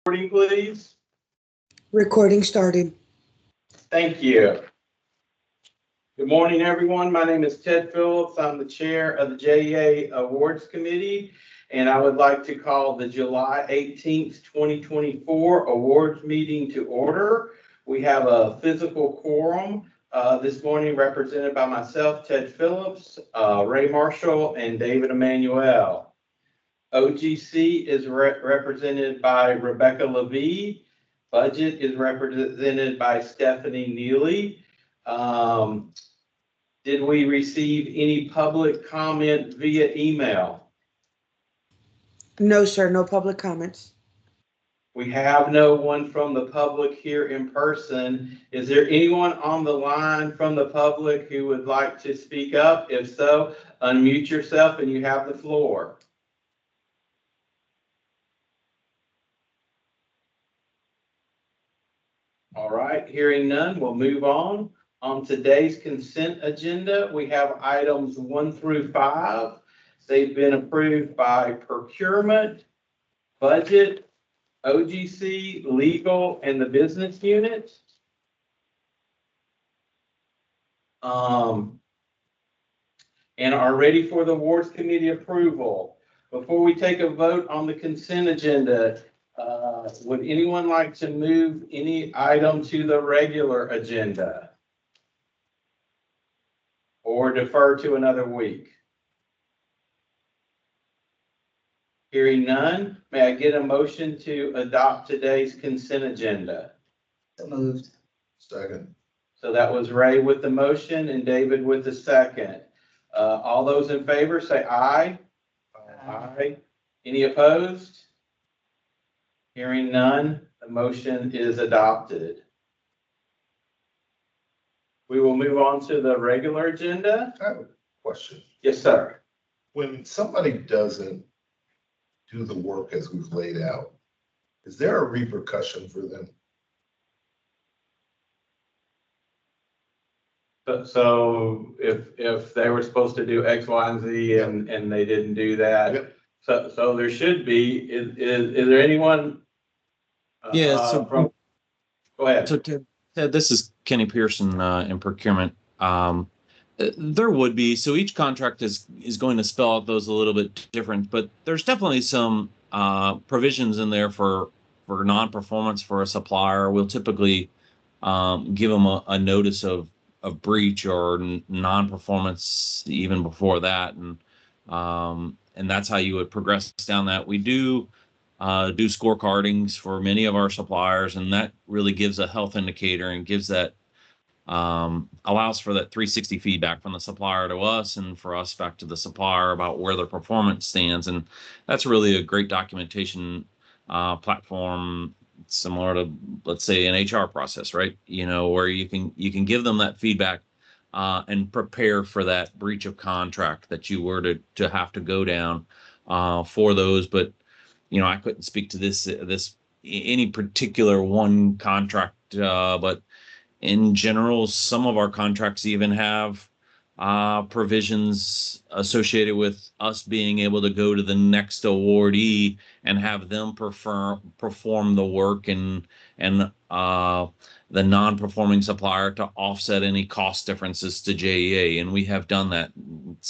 Recording, please. Recording started. Thank you. Good morning, everyone. My name is Ted Phillips. I'm the chair of the JEA Awards Committee, and I would like to call the July 18th, 2024 awards meeting to order. We have a physical quorum this morning represented by myself, Ted Phillips, Ray Marshall, and David Emanuel. OGC is represented by Rebecca Levy. Budget is represented by Stephanie Neely. Did we receive any public comment via email? No, sir, no public comments. We have no one from the public here in person. Is there anyone on the line from the public who would like to speak up? If so, unmute yourself and you have the floor. All right, hearing none, we'll move on. On today's consent agenda, we have items 1 through 5. They've been approved by procurement, budget, OGC, legal, and the business unit. And are ready for the awards committee approval. Before we take a vote on the consent agenda, would anyone like to move any item to the regular agenda or defer to another week? Hearing none, may I get a motion to adopt today's consent agenda? So moved. Second. So that was Ray with the motion and David with the second. All those in favor say aye. Aye. Any opposed? Hearing none, the motion is adopted. We will move on to the regular agenda. I have a question. Yes, sir. When somebody doesn't do the work as we've laid out, is there a repercussion for them? So if they were supposed to do X, Y, and Z and they didn't do that, Yep. so there should be. Is there anyone? Go ahead. So Ted, this is Kenny Pearson in procurement. There would be, so each contract is going to spell out those a little bit different, but there's definitely some provisions in there for non-performance for a supplier. We'll typically give them a notice of breach or non-performance even before that, and that's how you would progress down that. We do scorecardings for many of our suppliers, and that really gives a health indicator and gives that allows for that 360 feedback from the supplier to us and for us back to the supplier about where their performance stands. And that's really a great documentation platform, similar to, let's say, an HR process, right? Where you can give them that feedback and prepare for that breach of contract that you were to have to go down for those. But I couldn't speak to this any particular one contract, but in general, some of our contracts even have provisions associated with us being able to go to the next awardee and have them perform the work and the non-performing supplier to offset any cost differences to JEA. And we have done that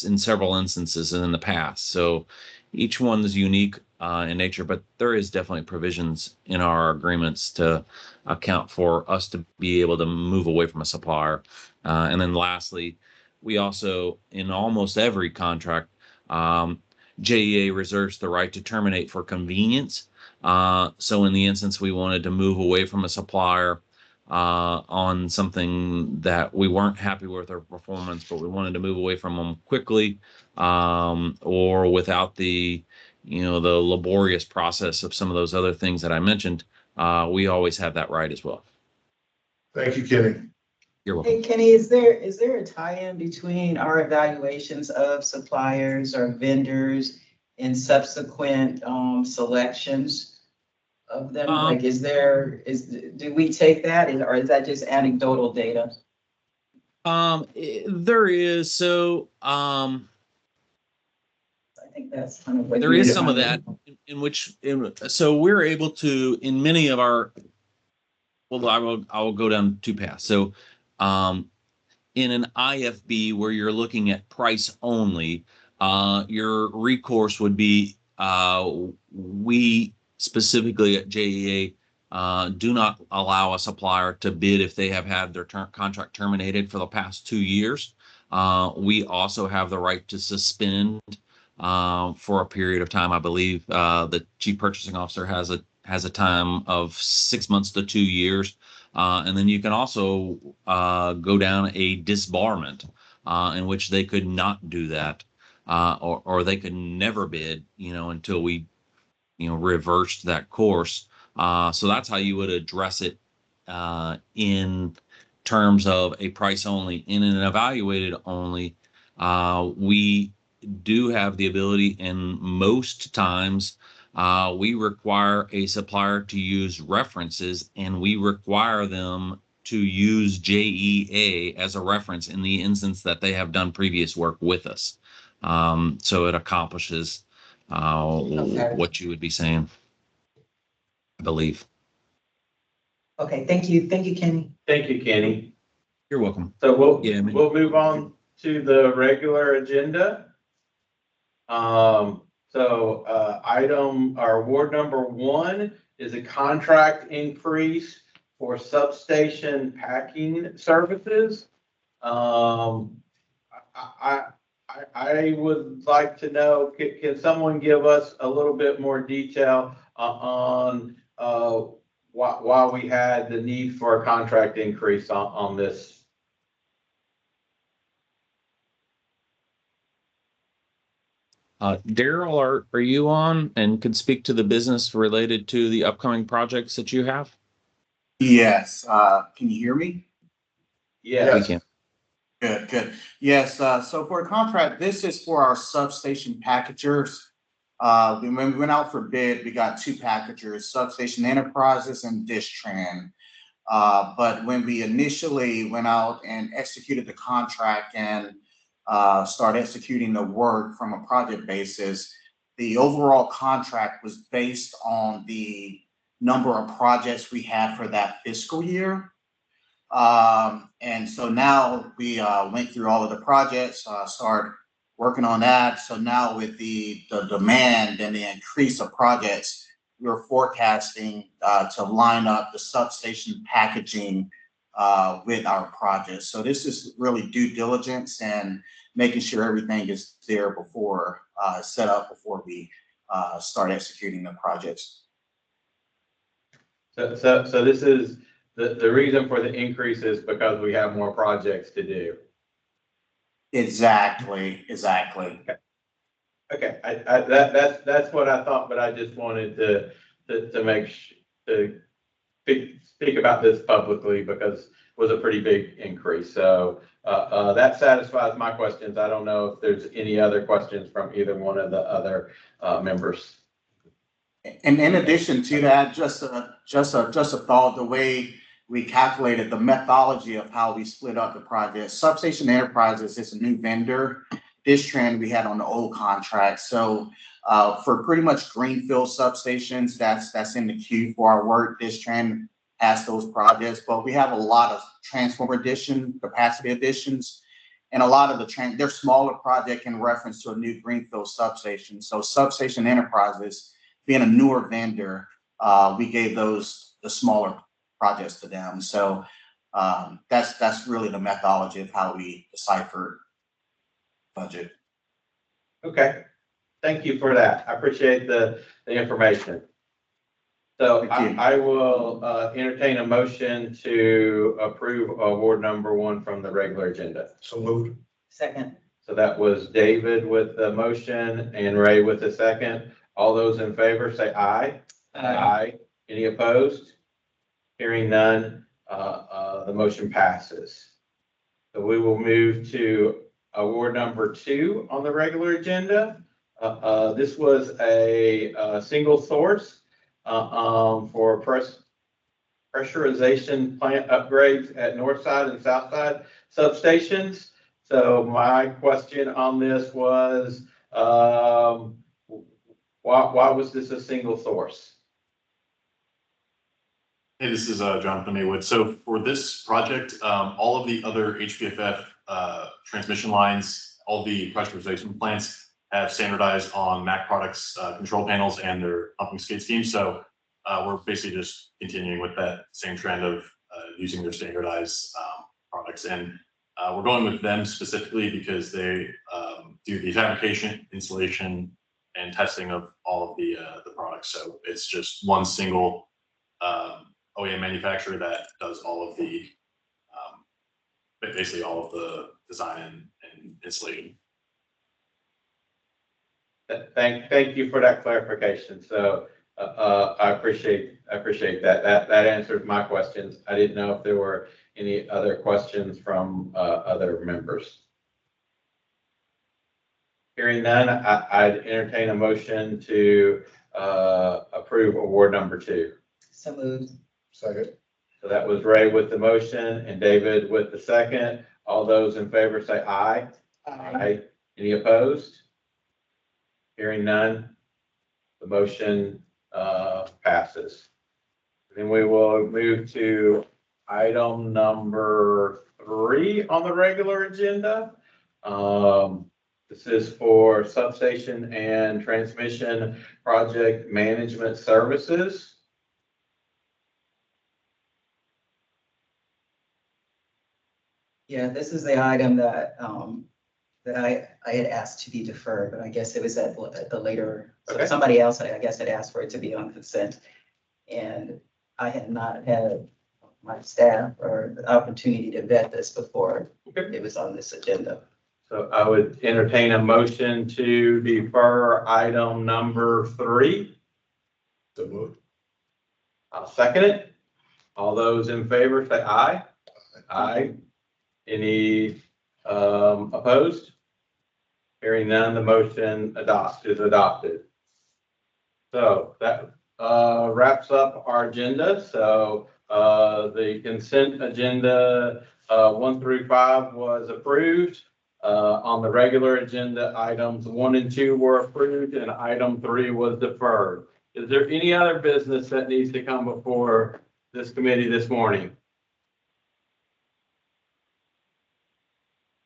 in several instances in the past. So each one is unique in nature, but there is definitely provisions in our agreements to account for us to be able to move away from a supplier. And then lastly, we also, in almost every contract, JEA reserves the right to terminate for convenience. So in the instance we wanted to move away from a supplier on something that we weren't happy with their performance, but we wanted to move away from them quickly, or without the laborious process of some of those other things that I mentioned, we always have that right as well. Thank you, Kenny. You're welcome. Hey, Kenny, is there a tie-in between our evaluations of suppliers or vendors and subsequent selections of them? Do we take that, or is that just anecdotal data? There is. So think that's kind of what. There is some of that so we're able to, in many of our, well, I will go down two paths. So, in an IFB where you're looking at price only, your recourse would be, we specifically at JEA, do not allow a supplier to bid if they have had their contract terminated for the past 2 years. We also have the right to suspend for a period of time. I believe the chief purchasing officer has a time of 6 months to 2 years. And then you can also go down a disbarment in which they could not do that, or they could never bid, until we, reversed that course. So that's how you would address it in terms of a price only. In an evaluated only, we do have the ability, and most times we require a supplier to use references, and we require them to use JEA as a reference in the instance that they have done previous work with us. So it accomplishes what you would be saying, I believe. Okay, thank you, Kenny. Thank you, Kenny. You're welcome. So we'll Yeah, we'll move on to the regular agenda. Item or award number 1 is a contract increase for substation packing services. I would like to know, can someone give us a little bit more detail on why we had the need for a contract increase on this? Daryl, are you on and could speak to the business related to the upcoming projects that you have? Yes. Can you hear me? Yes. We can. Good. Yes. So for a contract, this is for our substation packagers. When we went out for bid, we got 2 packagers, Substation Enterprises and Distran. But when we initially went out and executed the contract and started executing the work from a project basis, the overall contract was based on the number of projects we had for that fiscal year. And so now we went through all of the projects, started working on that. So now with the demand and the increase of projects, we're forecasting to line up the substation packaging with our projects. So this is really due diligence and making sure everything is there before set up before we start executing the projects. So this is the reason for the increase is because we have more projects to do. Exactly. Okay, that's what I thought, but I just wanted to speak about this publicly because it was a pretty big increase. So that satisfies my questions. I don't know if there's any other questions from either one of the other members. And in addition to that, just a thought, the way we calculated the methodology of how we split up the project. Substation Enterprises is a new vendor. Distran we had on the old contract. So for pretty much greenfield substations, that's in the queue for our work. Distran has those projects, but we have a lot of transformer capacity additions, and a lot of they're smaller project in reference to a new greenfield substation. So Substation Enterprises, being a newer vendor, we gave the smaller projects to them. So that's really the methodology of how we decipher budget. Okay, thank you for that. I appreciate the information. So I will entertain a motion to approve award number 1 from the regular agenda. So moved. Second. So that was David with the motion and Ray with the second. All those in favor say aye. Aye. Any opposed? Hearing none, the motion passes. So we will move to award number 2 on the regular agenda. This was a single source for pressurization plant upgrades at Northside and Southside substations. So my question on this was, Why was this a single source? Hey, this is Jonathan Maywood. So for this project, all of the other HPFF transmission lines, all the pressurization plants have standardized on Mac Products control panels and their pumping skid scheme. So we're basically just continuing with that same trend of using their standardized products. And we're going with them specifically because they do the fabrication, installation, and testing of all of the products. So it's just one single OEM manufacturer that does all of the basically all of the design and installation. Thank you for that clarification. So I appreciate that. That answers my questions. I didn't know if there were any other questions from other members. Hearing none, I'd entertain a motion to approve award number 2. So moved. Second. So that was Ray with the motion and David with the second. All those in favor say aye. Aye. Any opposed? Hearing none, the motion passes. Then we will move to item number 3 on the regular agenda. This is for substation and transmission project management services. Yeah, this is the item that, that I had asked to be deferred, but I guess it was at the later, so Okay. somebody else, I guess, had asked for it to be on consent. And I had not had my staff or the opportunity to vet this before Okay. it was on this agenda. So I would entertain a motion to defer item number 3. So moved. I'll second it. All those in favor say aye. Aye. Any opposed? Hearing none, the motion is adopted. So that wraps up our agenda. So the consent agenda 1 through 5 was approved. On the regular agenda, items 1 and 2 were approved and item 3 was deferred. Is there any other business that needs to come before this committee this morning?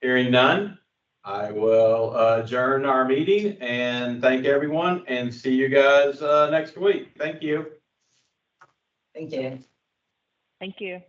Hearing none, I will adjourn our meeting and thank everyone and see you guys next week. Thank you. Thank you. Thank you.